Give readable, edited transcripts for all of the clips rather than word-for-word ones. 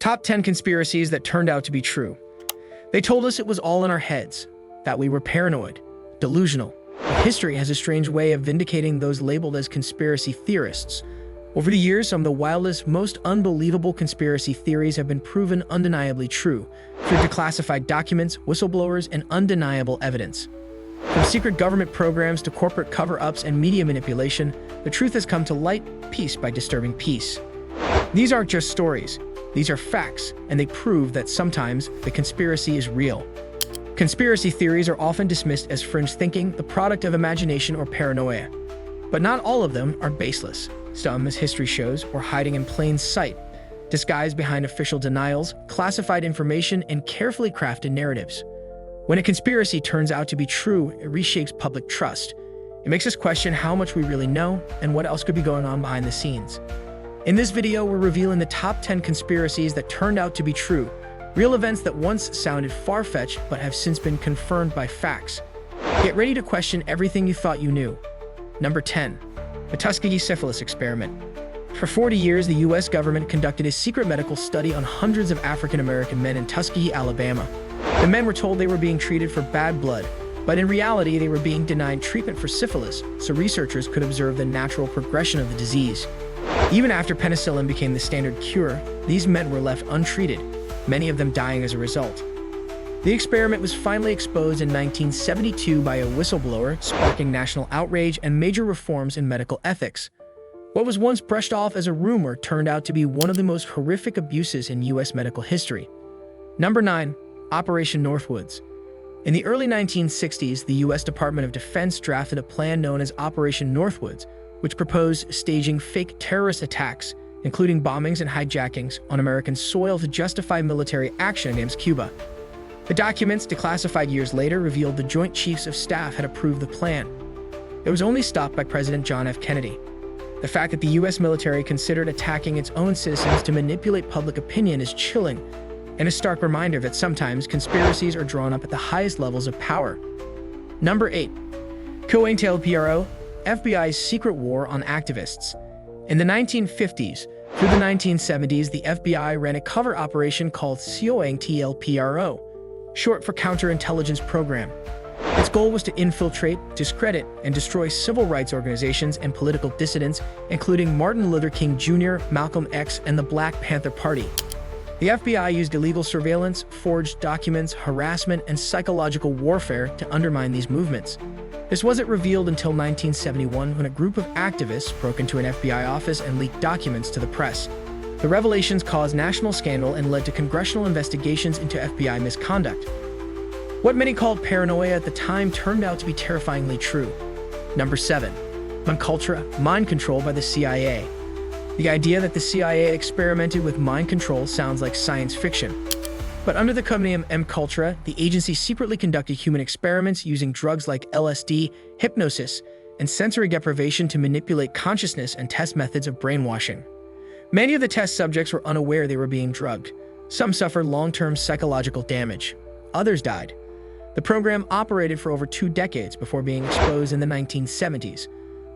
Top 10 conspiracies that turned out to be true. They told us it was all in our heads, that we were paranoid, delusional. But history has a strange way of vindicating those labeled as conspiracy theorists. Over the years, some of the wildest, most unbelievable conspiracy theories have been proven undeniably true through declassified documents, whistleblowers, and undeniable evidence. From secret government programs to corporate cover-ups and media manipulation, the truth has come to light piece by disturbing piece. These aren't just stories. These are facts, and they prove that sometimes the conspiracy is real. Conspiracy theories are often dismissed as fringe thinking, the product of imagination or paranoia. But not all of them are baseless. Some, as history shows, were hiding in plain sight, disguised behind official denials, classified information, and carefully crafted narratives. When a conspiracy turns out to be true, it reshapes public trust. It makes us question how much we really know and what else could be going on behind the scenes. In this video, we're revealing the top 10 conspiracies that turned out to be true, real events that once sounded far-fetched but have since been confirmed by facts. Get ready to question everything you thought you knew. Number 10. The Tuskiggee syphilis experiment. For 40 years, the U.S. government conducted a secret medical study on hundreds of African-American men in Tuskiggee, Alabama. The men were told they were being treated for bad blood, but in reality, they were being denied treatment for syphilis so researchers could observe the natural progression of the disease. Even after penicillin became the standard cure, these men were left untreated, many of them dying as a result. The experiment was finally exposed in 1972 by a whistleblower, sparking national outrage and major reforms in medical ethics. What was once brushed off as a rumor turned out to be one of the most horrific abuses in U.S. medical history. Number 9. Operation Northwoods. In the early 1960s, the U.S. Department of Defense drafted a plan known as Operation Northwoods, which proposed staging fake terrorist attacks, including bombings and hijackings, on American soil to justify military action against Cuba. The documents, declassified years later, revealed the Joint Chiefs of Staff had approved the plan. It was only stopped by President John F. Kennedy. The fact that the U.S. military considered attacking its own citizens to manipulate public opinion is chilling, and a stark reminder that sometimes conspiracies are drawn up at the highest levels of power. Number 8. COINTELPRO, FBI's secret war on activists. In the 1950s through the 1970s, the FBI ran a covert operation called COINTELPRO, short for Counterintelligence Program. Its goal was to infiltrate, discredit, and destroy civil rights organizations and political dissidents, including Martin Luther King Jr., Malcolm X, and the Black Panther Party. The FBI used illegal surveillance, forged documents, harassment, and psychological warfare to undermine these movements. This wasn't revealed until 1971 when a group of activists broke into an FBI office and leaked documents to the press. The revelations caused national scandal and led to congressional investigations into FBI misconduct. What many called paranoia at the time turned out to be terrifyingly true. Number 7. Unculttra, mind control by the CIA. The idea that the CIA experimented with mind control sounds like science fiction. But under the code name Unculttra, the agency secretly conducted human experiments using drugs like LSD, hypnosis, and sensory deprivation to manipulate consciousness and test methods of brainwashing. Many of the test subjects were unaware they were being drugged. Some suffered long-term psychological damage. Others died. The program operated for over 2 decades before being exposed in the 1970s.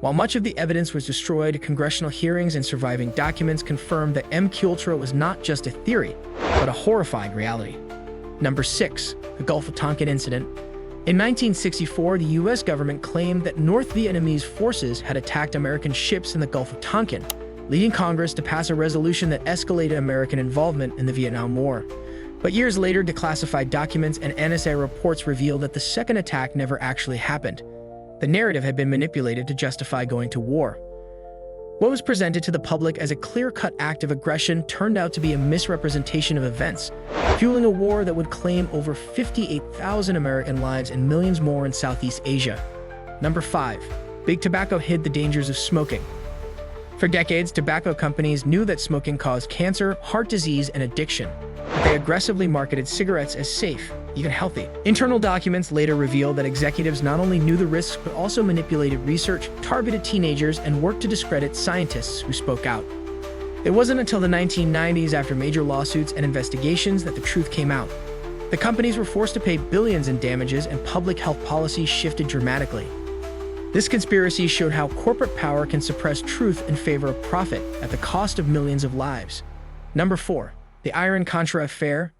While much of the evidence was destroyed, congressional hearings and surviving documents confirmed that Unculttra was not just a theory, but a horrifying reality. Number 6. The Gulf of Tonkan incident. In 1964, the U.S. government claimed that North Vietnamese forces had attacked American ships in the Gulf of Tonkan, leading Congress to pass a resolution that escalated American involvement in the Vietnam War. But years later, declassified documents and NSA reports revealed that the second attack never actually happened. The narrative had been manipulated to justify going to war. What was presented to the public as a clear-cut act of aggression turned out to be a misrepresentation of events, fueling a war that would claim over 58,000 American lives and millions more in Southeast Asia. Number 5. Big Tobacco hid the dangers of smoking. For decades, tobacco companies knew that smoking caused cancer, heart disease, and addiction, but they aggressively marketed cigarettes as safe, even healthy. Internal documents later revealed that executives not only knew the risks but also manipulated research, targeted teenagers, and worked to discredit scientists who spoke out. It wasn't until the 1990s, after major lawsuits and investigations, that the truth came out. The companies were forced to pay billions in damages, and public health policies shifted dramatically. This conspiracy showed how corporate power can suppress truth in favor of profit at the cost of millions of lives. Number 4. The Iran-Contra affair.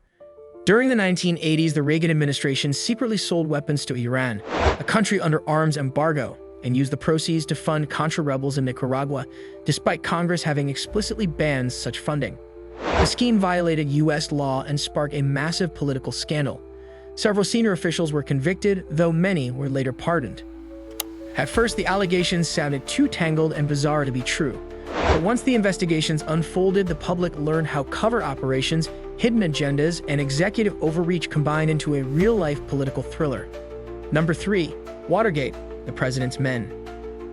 During the 1980s, the Reagan administration secretly sold weapons to Iran, a country under arms embargo, and used the proceeds to fund Contra rebels in Nicaragua, despite Congress having explicitly banned such funding. The scheme violated U.S. law and sparked a massive political scandal. Several senior officials were convicted, though many were later pardoned. At first, the allegations sounded too tangled and bizarre to be true. But once the investigations unfolded, the public learned how covert operations, hidden agendas, and executive overreach combined into a real-life political thriller. Number 3. Watergate, the President's Men.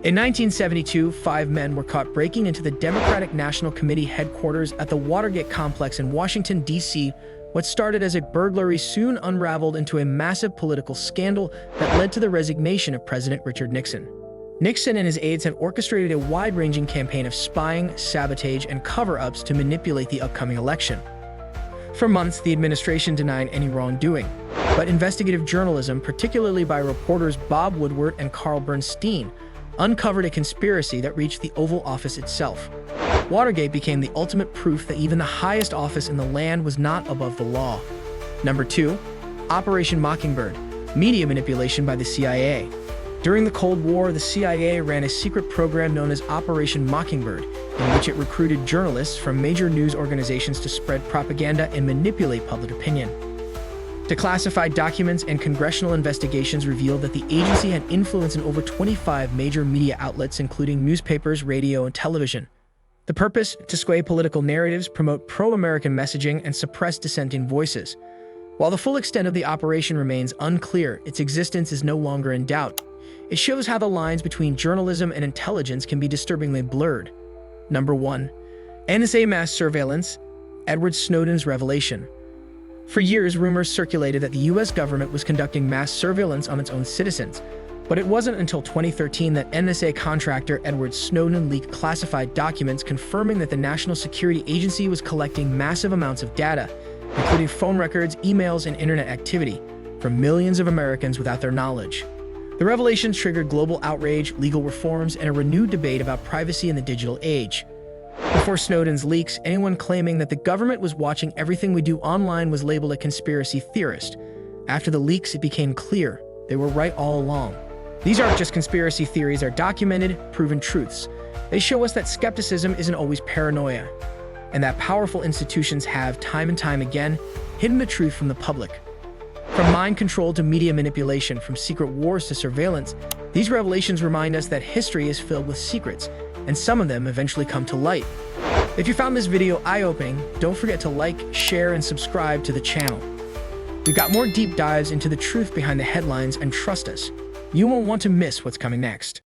In 1972, 5 men were caught breaking into the Democratic National Committee headquarters at the Watergate complex in Washington, D.C. What started as a burglary soon unraveled into a massive political scandal that led to the resignation of President Richard Nixon. Nixon and his aides had orchestrated a wide-ranging campaign of spying, sabotage, and cover-ups to manipulate the upcoming election. For months, the administration denied any wrongdoing, but investigative journalism, particularly by reporters Bob Woodward and Carl Bernstein, uncovered a conspiracy that reached the Oval Office itself. Watergate became the ultimate proof that even the highest office in the land was not above the law. Number 2. Operation Mockingbird, media manipulation by the CIA. During the Cold War, the CIA ran a secret program known as Operation Mockingbird, in which it recruited journalists from major news organizations to spread propaganda and manipulate public opinion. Declassified documents and congressional investigations revealed that the agency had influence in over 25 major media outlets, including newspapers, radio, and television. The purpose? To sway political narratives, promote pro-American messaging, and suppress dissenting voices. While the full extent of the operation remains unclear, its existence is no longer in doubt. It shows how the lines between journalism and intelligence can be disturbingly blurred. Number 1. NSA Mass Surveillance, Edward Snowden's revelation. For years, rumors circulated that the U.S. government was conducting mass surveillance on its own citizens, but it wasn't until 2013 that NSA contractor Edward Snowden leaked classified documents confirming that the National Security Agency was collecting massive amounts of data, including phone records, emails, and internet activity, from millions of Americans without their knowledge. The revelations triggered global outrage, legal reforms, and a renewed debate about privacy in the digital age. Before Snowden's leaks, anyone claiming that the government was watching everything we do online was labeled a conspiracy theorist. After the leaks, it became clear they were right all along. These aren't just conspiracy theories, they're documented, proven truths. They show us that skepticism isn't always paranoia, and that powerful institutions have, time and time again, hidden the truth from the public. From mind control to media manipulation, from secret wars to surveillance, these revelations remind us that history is filled with secrets, and some of them eventually come to light. If you found this video eye-opening, don't forget to like, share, and subscribe to the channel. We've got more deep dives into the truth behind the headlines, and trust us, you won't want to miss what's coming next.